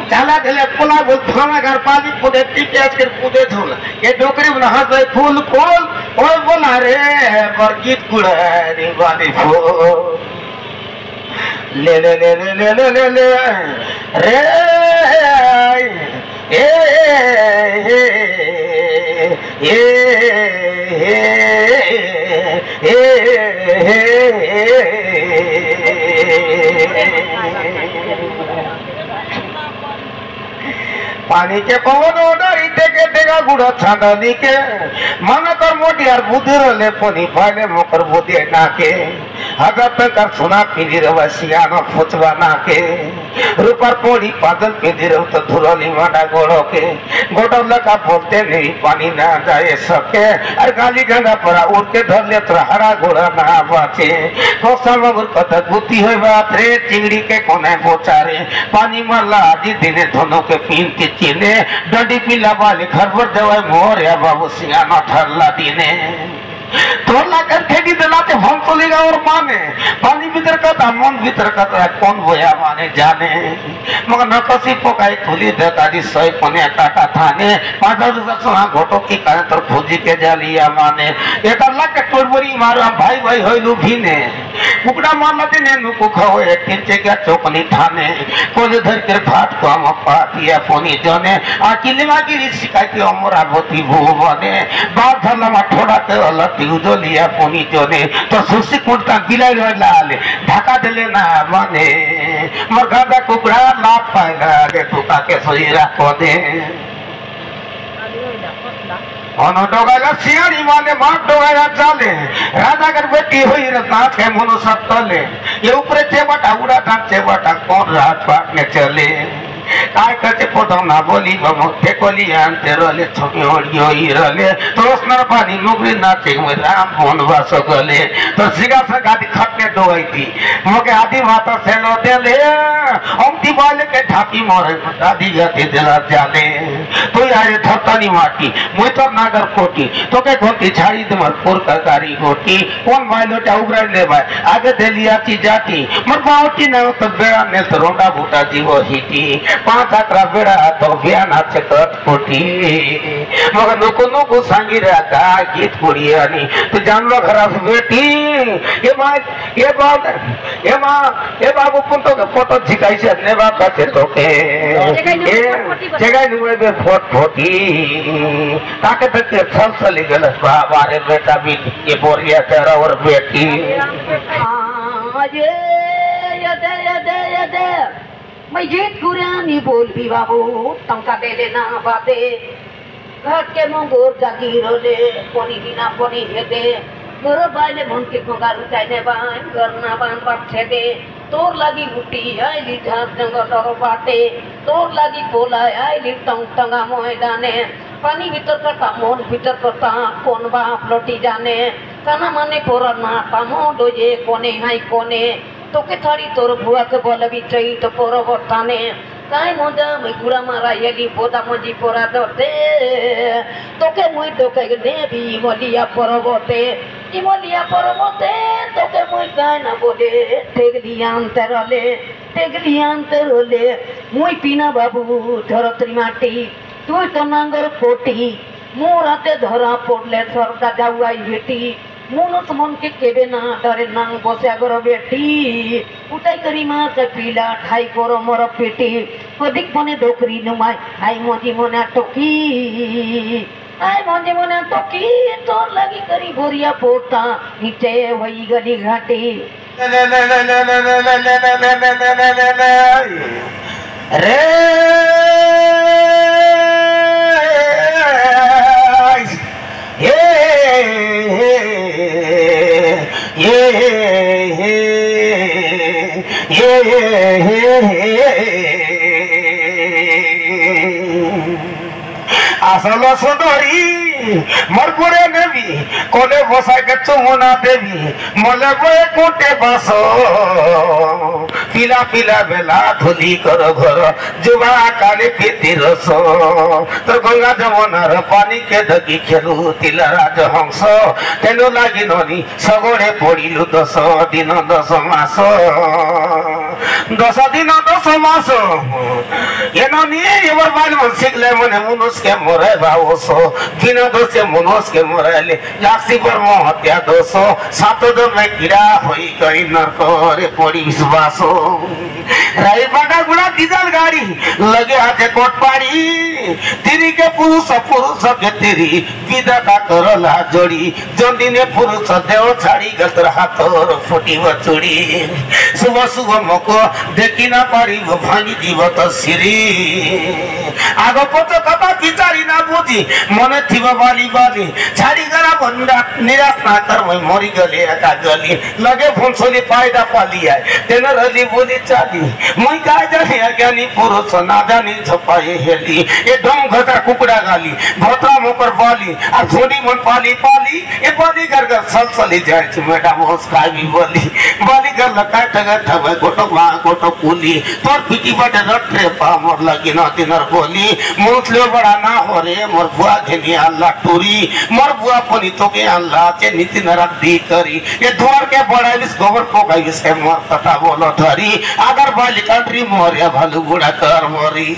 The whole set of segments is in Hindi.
चला दिले पुला बोल थाना घर पाली पुदे टिके आज के पुदे झोल ये डोकरी बना हाथ में फूल फूल और बोला रे बरगीत कुड़ारी वाली फूल ले ले ले ले ले ले ले ले रे ए पानी के पवन ओडरी टेके टेका गुड़ा छांदनी के मन कर मोटियार बुद्धि रले पनी फाले मोकर बुद्धि नाके हजार टकर सोना पीदी रवा सियाना फुचवा नाके रूपर पोड़ी पागल पीदी रहो तो धुरली माडा गोड़ो के गोड़ो लगा बोलते नहीं पानी ना जाए सके और गाली गंगा परा उड़ के धर ले तो हरा घोड़ा ना बाचे कोसा मगर कथा बुद्धि है बात रे चिंगड़ी के कोने बोचारे पानी मरला आदि दिने दोनों के पीन के चीने डंडी पीला वाले घर पर जवाई मोर या बाबू सियाना ठरला दीने तोला कर ठेकी दिलाते हम तो लेगा और माने पानी भीतर का था मन भीतर का था कौन बोया माने जाने मगर नकसी पोकाई थोली देतारी सोई पने काटा थाने 5000 सोना घोटो की कारण तर खोजी के जालिया माने ये तल्ला के टोरबरी मारो भाई भाई होइलु भीने कुकड़ा मारना देने नुको खाओ एक किंचे क्या चौकनी थाने कोले धर के फाट को हम पातिया फोनी जाने आकिले मागी शिकायत की अमरा भोती भूवने बात धरला मा थोड़ा के अलग उजो लिया पोनी जोने तो सुसी कुटता बिलाई लाले ढाका दिले ना माने मरगादा कुकड़ा लाभ पाएगा रे तुका के सोईरा को दे ono dogaga siari mane mat dogaga chale raja कर बेटी हुई रत्नाथ के मनो सब तले ये ऊपर चेबटा उड़ा था चेबटा कौन रात पाटने चले काय करते पोतो ना बोली बमो ते कोली आंते रोले छोके ओडियो इरले तो उसनर पानी मुगरी नाचे में राम फोन वासो गले तो सिगा सगादी खटने दोई थी मोके आदि माता सेलो देले ओमती वाले के ठाकी मोरे दादी गति दिला जाले तो यार ठटनी माटी मुई तो नागर कोटी तो के कोटी छाड़ी दमर पुर कारी कोटी कौन वालो टा उबरा ले भाई आगे देलिया की जाती मर बावटी न तो बेड़ा ने तो रोंडा बूटा जीवो हिटी 5 अकरा बेड़ा तो बयान आछे कट कोटी मगर नुको सांगी रहता गीत कुड़ियानी तो जानलो खराब बेटी ये मां ये बाबू पुंतो के फोटो झिकाई से ने बाप का तो के ये जगह नुए बे फोटी ताके तक चली गल बारे बेटा भी ये बोरिया तेरा और बेटी ये मैं जीत कुरानी बोल भी बाबू टंका दे लेना बाते घाट के मंगोर जागीर ले पोनी बिना पोनी हेदे मोर बाइले मन के कोगार उठाइने बाई करना बान बाटे दे तोर लागी गुटी आइली झाप जंगल और बाटे तोर लागी पोला आइली टंगा मैदाने पानी भीतर का मन भीतर का कौन बाप लौटी जाने काना माने पोरा ना पामो डोजे कोने हाई कोने तो के थारी तोर भुआ के बोलबी चई तो पोरो बताने काय मोदा मैं गुड़ा मारा येली पोदा मजी पोरा दोते तो के मुई तो के देवी मोलिया परबते तो के मुई काय ना बोले टेगलियान तेरले मुई पीना बाबू धरत्री माटी तू तो नांगर कोटी मोराते धरा पड़ले सरदा जाउआई हेटी मोनस मन के केबे ना डरे नांग बसे अगर बेटी उठाई करी माँ के पीला ठाई करो मोर पेटी अधिक मने डोकरी नुमाई आई मोजी मने टोकी तोर लगी करी बोरिया पोटा नीचे वही गली घाटी रे আসল সুন্দরী मरपुरे नेवी कोले बसाई के चुमुना देवी मले बोए कोटे बसो पिला पिला बेला धुली करो घर जुबा काले पीती रसो तो गंगा जमुनार पानी के दगी खेलु तिला राज हंस तेनु लागि ननी सगड़े पड़िलु 10 दिन 10 मास 10 दिन 10 मास एनो निये एबार बाल शिखले मने मनुष के मरे बावसो दिन दोषे मनुष के मरेले लाक्सी पर हत्या दोष 7 दिन में कीड़ा होई गई नरकरे पड़ी विश्वासो राई बाटा गुड़ा डीजल गाड़ी लगे हाथे कोटपाड़ी तिरी के पुरुष के तिरी विदा का करला जोड़ी जंदिने पुरुष देव छाड़ी गतर हाथर फुटी बचुड़ी सुबह सुबह मको देखी ना पारी भांगी जीव तो सिरी आगो पतो कथा बिचारी ना बुझी मने थिब बाली बाली छाड़ी गरा बंदा निराश ना कर मैं मरी गले एका गली लगे फंसोली फायदा पाली है तेन रली बोली चाली मैं का जाने अज्ञानी पुरुष ना जानी छपाए हेली ये दम घटा कुकड़ा गाली भोता मोकर बाली आ झोड़ी मन पाली पाली ये बाली कर सलसली जाय छ मैडम होस कावी बोली बाली कर लका टगा ठबे गोटो मा गोटो पुली तोर पिटी बटे रट्रे पा मोर लगी न तिनर बोली मुसले बड़ा ना हो रे मोर बुआ घेनी अल्लाह टूरी मोर बुआ पनी तो के अल्लाह चे नीति नरक दी करी ये द्वार के बड़ा बिस गोबर पोकाई बिस के मोर कथा बोलो धरी अगर बाली कंट्री मोरिया भालू बुढ़ा कर मोरी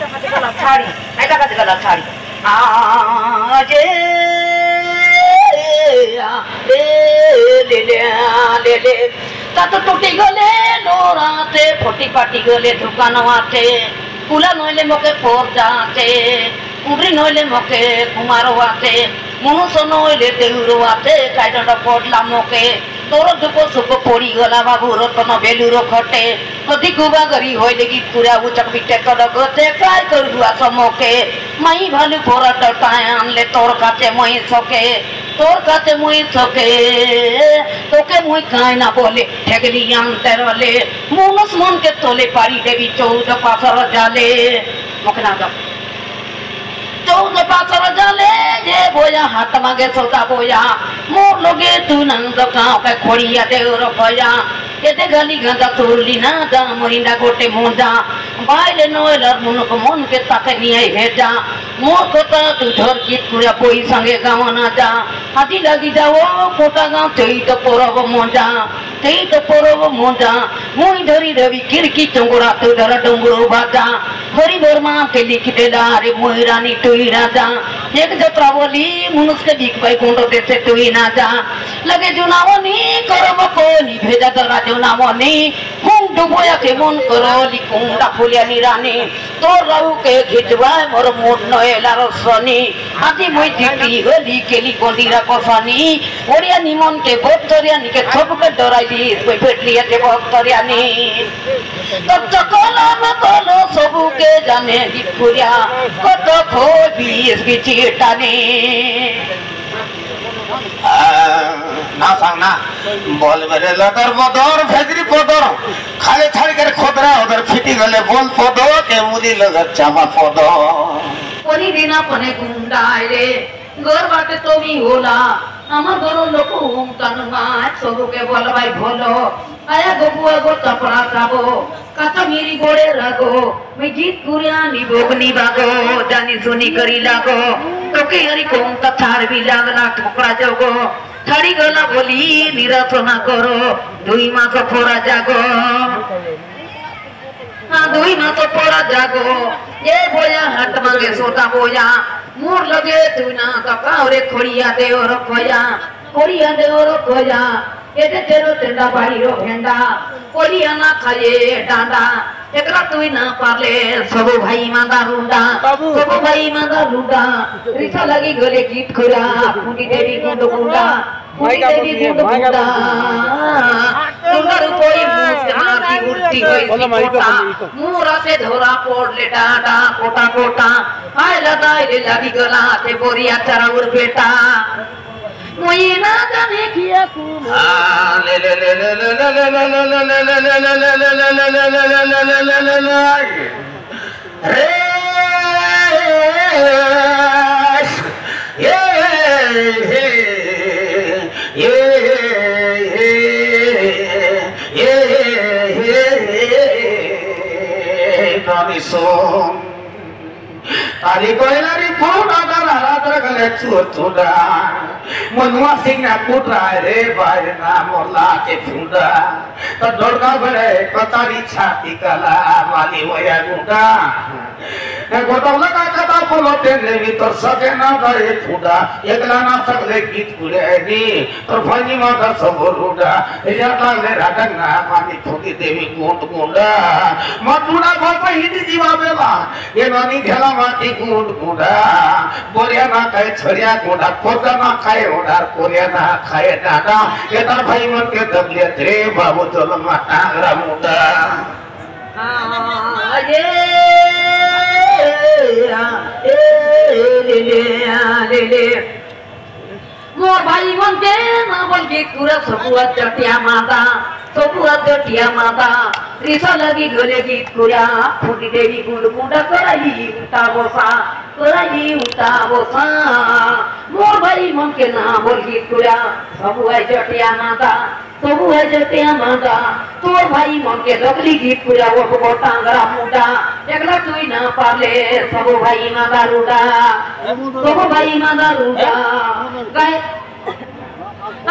छाड़ी ऐसा का गला छाड़ी आजे ले ले तात टूटी गले लोराते फटी पाटी गले दुकान आते कुला नइले मके फोर जाते उड्री नइले मके कुमारो आते मनुष्य नइले देउरो आते काइडा पडला मके तोर दुख सुख पड़ी गला बाबू रतन बेलुरो खटे कति गुबा गरी होइले कि पूरा उचक बिटे कड गते काय करबुआ समके माई भालु पोरा टटाय आनले तोर काते मई सके तोर काते मई सके तोके मुई काय ना बोले ठेगली आनते रले मनुष्य मन के तोले पारी देवी 14 पासर जाले मकना द 14 पासर जाले जे बोया हाथ मागे सोता बोया मोर लोगे तू नंद गाँव के खोड़िया देवर भया एते गली गंदा तोरली ना दा मोरिंदा गोटे मोजा बाइले नोएलर मुनुक मन के ताके निये भेजा मोर कोता तू धर गीत पूरा कोई संगे गाँव ना जा हाथी लगी जाओ कोटा गाँव तेई तो पोरब मोजा मुई धरी रवि किरकी चंगोरा तू धर डोंगरो बाजा हरी बर्मा के लिखते दारे मोई रानी तुई राजा एक जत्रा बोली मनुष्य के दिख भाई कुंडो देते तुई ना जा लगे जुनावनी करब कोनी भेजा दरा जुनावनी हुम डुबोया के मन करो लिकुंडा फुलिया निरानी तो राहु के घिचवाय मोर मोट नएला रसनी आती मोई दिटी गली केली कोंडीरा कोसनी ओरिया निमन के भक्तरिया निके थपके डराई दी कोई भेटलिया के भक्तरिया नी तब चकला में कलो सबु के जाने दिपुरिया कत खोबी इसकी चीटानी ना सांगना बोल मेरे लदर बदर भेजरी पदर खाले छाड़ी कर खोदरा उधर फिटी गले बोल पदो के मुदी लगत चामा पदो कोनी दिना पने गुंडाय रे घर बाटे तो भी होला আমার ঘর লোক হুম কানুমা সবুকে বল ভাই ভোলো আয়া গবুয়া গো চপড়া যাবো কাঁচা মিরি গোড়ে রাগো मैं गीत कुरिया निभोगनी बागो जानी सुनी करी लागो तोके हरी कोम तथार भी लागला ठोकरा जागो छाड़ी गला बोली निराश ना करो दुई मास फोरा जागो दुई मास फोरा जागो ये बोया हाथ मांगे सोता बोया मोर लगे तू ना कपावरे खोड़िया देवर खोया एते तेरो टेंडा बाड़ी रो भेंडा कोलिया ना खाए डांडा एकरा तुई ना पाले सबो भाई मांदा रुंडा रिसा लगी गले गीत खुरा कुंडी देवी गुंड गुंडा तुंगर कोई मुस्काती उल्टी होई कोटा मुरा से धोरा पोड़ले डांडा कोटा कोटा आय लगी गला ते बोरिया चरा उर बेटा मुई ना जाने किया कुम ले ले ले ले ले ले ले ले ले ले रे ये Ari koilari pun ada terkale cuda, menua singna putra re bayna mola ke funda, terdorga bere kotari chati kala mali waya muda. Gotong laka kata polote levi tersake na dari funda, ekla na sakle git kule ini, terfani mata saboruda, jatang le radang na mani thuki devi gunda, matuna bapa hindi jiwa bela, ye nani dhela mati gunda, boria na kai chhariya gunda, kota na kai odar, koria na kai dada, ye tar bhai man ke dable tre babu jol mata ramuda. मोर भाई बनते ना बोल के पूरा सपुआ चटिया माता रिसा लगी गले की पूरा फूटी देवी गुंडा कराई उता बोसा मोर भाई मन के ना बोल के पूरा सपुआ चटिया माता तोर भाई मन के लगली गीत पूरा वो टांगरा मुंडा एकला तुई ना पाले सब भाई मादा रूडा गाय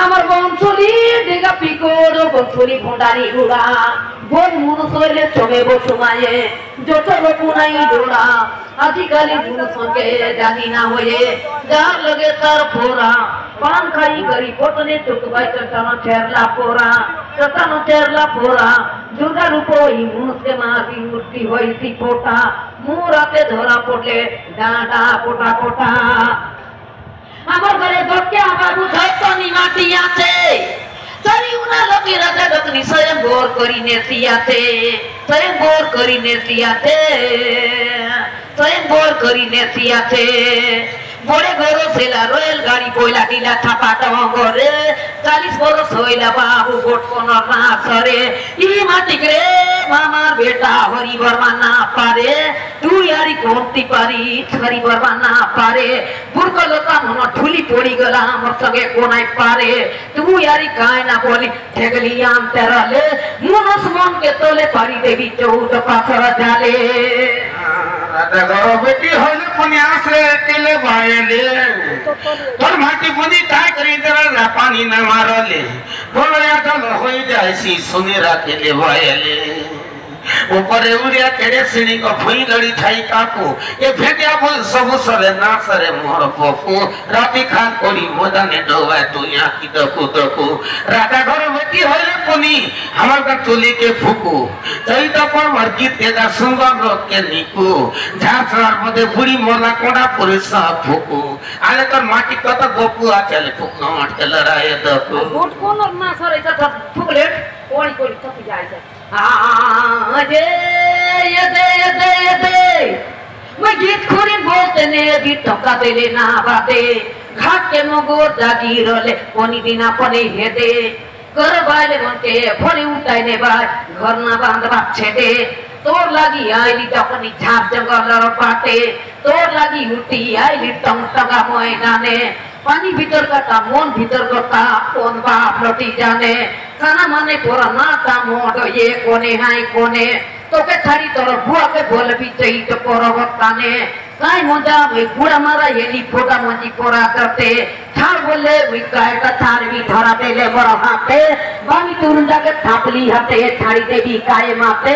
আমার বংশলি ডেগা পিকোড় বংশলি ভন্ডারি গুড়া বোন মনুষ্যরে চবে বসুমায়ে যত রকুনাই ডোড়া আজিকালি মনুষ্যকে জানি না হয়ে যার লগে তার ফোরা পান খাই করি পটনে চুকবাই চটানো চেরলা পোরা দুর্গা রূপ এই মনুষ্যকে মারি মূর্তি হইতি ফোটা মুরাতে ধরা পড়লে ডাঁটা পোটা আমার ঘরে দরকে আমার বুঝাই তো নিমাটি আছে তারি উনা লোকে রাজা দকনি স্বয়ং বোর করি নেতিয়াতে বড়ে গরো সেলা রয়েল গাড়ি পয়লা টিলা থাপা টঙ্গরে 40 বরস হইলা বাবু গোট কোন না সরে ই মাটিক রে মামার বেটা হরি বর্মা না পারে তুই আরি করতে পারি হরি বর্মা না পারে বুরকলতা মন ঠুলি পড়ি গলা আমার সঙ্গে কোনাই পারে তুই আরি কায় না বলি ঠেগলি আম তেরালে মনস মনকে তোলে পারি দেবী 14 পাথর জালে রাধা গরো বেটি হইলে কোনে আসে তেলে বায়লে তোর মাটি বুনি তাই করি দেলা পানি না মারলে বলয়া চল হই যাইছি শুনে রাখলে বায়লে ऊपरे उड़िया तेरे सिणी को भई लड़ी थाई काकू ये भेटिया बोल सब सरे ना सरे मोर पपू राती खान कोड़ी मोदाने डोवा तू यहाँ की दकू राधा घर बेटी होले पुनी हमार का चुली के फुकू तई तो पर मर्गी तेगा सुंगम रोक के निकू झांसरार मधे बुड़ी मोला कोड़ा पुरिसा फुकू आले तर माटी कत गोपू आ चले फुक न मट के लड़ाए दकू गोट कोन ना सरे त फुकलेट कोड़ी थपी जाय मैं गीत खोरी बोलते ने गीत टका देले ना बाते घाट के मगोर जागी रोले कोनी दिना पने हेदे कर बाले बनके फड़ी उठाई ने बाय घर ना बांधवा छेदे तोर लागी आईली तकनी झाप जंगल पाटे तोर लागी उठी आईली टंगा मैदाने पानी भीतर का मन भीतर का कौन बाप लटी जाने खाना माने पोरा ना ता मोड़ ये कोने हाई कोने तो के थारी तोर बुआ के बोल भी चाहिए तो पोरवताने काय मोजा वे गुड़ा मारा ये ली फोटा मंजी पोरा करते थार बोले वे काय का थार भी धरा देले मोर हाथे बामी तुरुंडा के थापली हाथे थारी देवी काय माते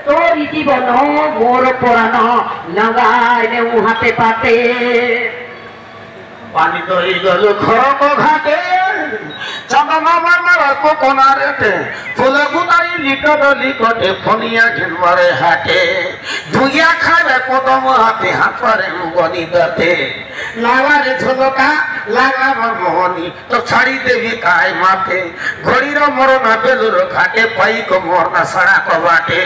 तोरी जीवनो मोर पोरानो लगाए ने उहाते पाते पानी तो ही गलो खरो को घाटे चंदा मामा मारा को कोनारे ते फुले गुदाई लिटर लिकोटे फनिया घिनवारे हाटे दुया खावे कोदम हाथे हाथ परे मुगनी दते लावारे झोलका लागा मोहनी तो छाड़ी देवी काय माथे घोड़ी रो मरना बेलुर घाटे पाई को मोरना सड़ा को बाटे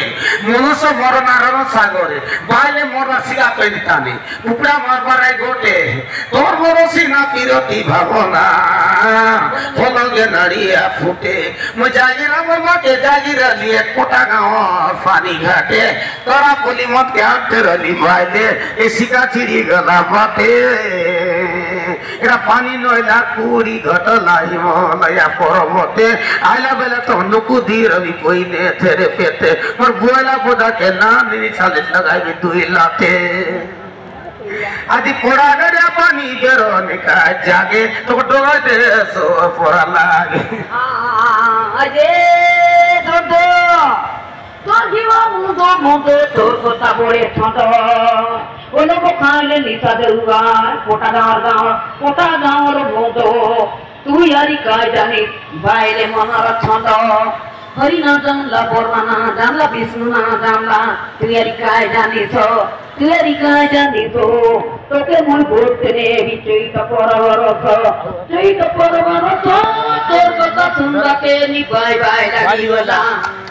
मनुष्य मरना रन सागरे बाले मोरना सिगा पेनितानी उपड़ा मारबाराई गोटे तोर मोरसी ना पिरोती भावना फलोगे नड़िया फूटे मुजागिरा बाटे जागिरा लिए कोटा गाँव फानी घाटे तोरा पुली मत के आते रली बाले ए सिका चिड़ी गला बाटे এটা পানি নইলা কুড়ি ঘটলাই মলয়া পরবতে আইলা বেলা তো নুকুদি রবি কইনে ছেড়ে পেতে মোর বুয়েলা বোধাকে না নিনি সালে লাগাইবি 2 লাখে আদি পোড়া গাড়িয়া পানি বেরোনে কাজ জাগে তোকে ডোগাইতে সো পড়া লাগে আজে দর্দ তোর জীবা মুদো মুদো তোর কথা বড়ে ছোট ওলো খাইলে নিশা দেউগার কোটা গাঁওর মুদো তুই আরি কাজ জানিস বাইরে মনার ছোট হরি না জানলা বর্মা না জানলা বিষ্ণু না জানলা তুই আরি কাজ জানিস তুই আরি কাজ জানিস তোকে মই বলতে রে চৈত পরবরস তোর কথা শুনবাকে নি বাই বাই লাগিওলা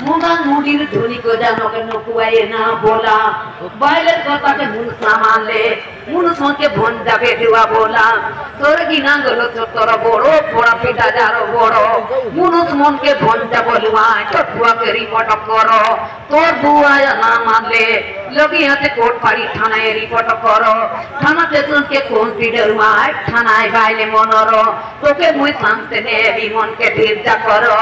মুনা মুডির ধুনি কো জানো কে নকুয়ায়ে না बोला বাইলের কথাকে মুনুষ না মানলে মুনুষ মকে ভন যাবে দেওয়া बोला তোর গিনা গলো তোর বড় বড় পিতা যারো বড় মুনুষ মনকে ভন যা বলুয়া চটুয়া কে রিপোর্ট করো তোর বুয়া না মানলে লগি হাতে কোর্ট পাড়ি থানায় রিপোর্ট করো থানাতে তোকে কোন পিডেরুয়ায় থানায় বাইলে মনর তোকে মুই শান্তি নে বিমনকে ভিড় যা করো